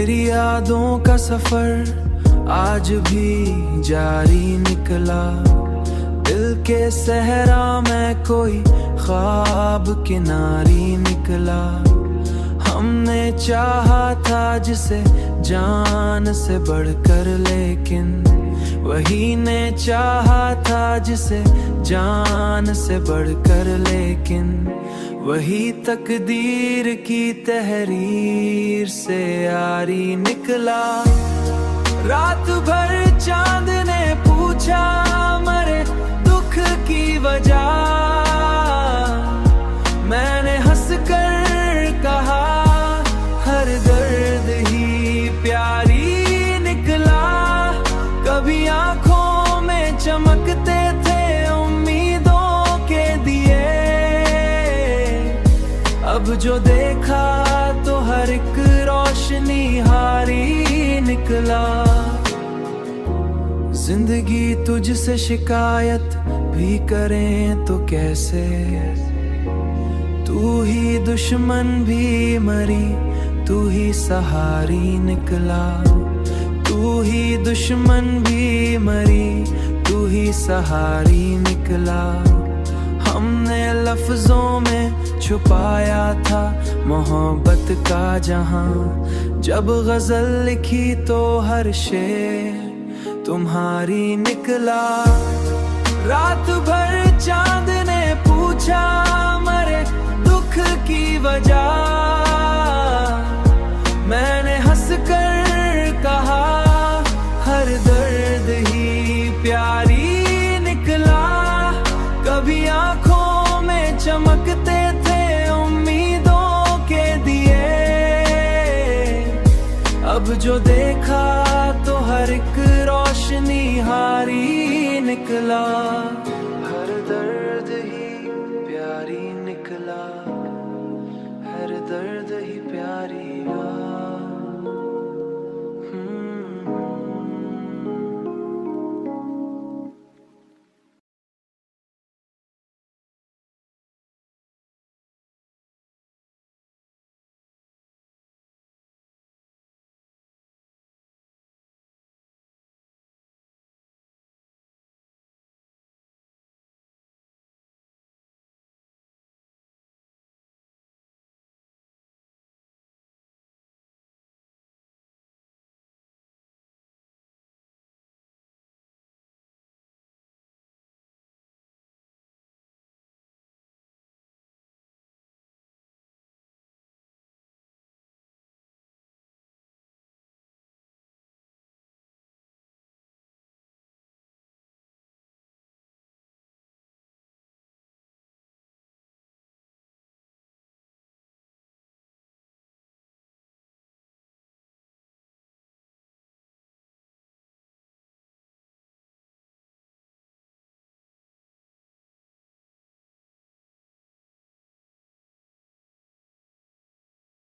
तेरी यादों का सफर आज भी जारी निकला। दिल के सहरा में कोई ख्वाब किनारी निकला। हमने चाहा था जिसे जान से बढ़कर, लेकिन वही ने चाहा था जिसे जान से बढ़कर, लेकिन वही तकदीर की तहरीर से यारी निकला। रात भर चांद ने पूछा मरे दुख की वजह, मैंने हंसकर कहा हर दर्द ही प्यारी निकला। कभी आंखों में चमकते थे उम्मीदों के दिए, अब जो देखा तो हर एक रोशनी हारी निकला। जिंदगी तुझसे शिकायत भी करें तो कैसे, तू ही दुश्मन भी मरी, तू ही सहारी निकला। तू ही दुश्मन भी मरी, तू ही सहारी निकला। हमने लफ्जों में छुपाया था मोहब्बत का जहां, जब गजल लिखी तो हर शेर तुम्हारी निकला। रात भर चांद ने पूछा मरे दुख की वजह, मैंने हंसकर कहा हर दर्द ही प्यारी निकला। कभी आंखों में चमकते थे उम्मीदों के दिए, अब जो देखा तो हर एक रोशनी हारी निकला। हर दर्द ही प्यारी निकला, हर दर्द ही प्यारी।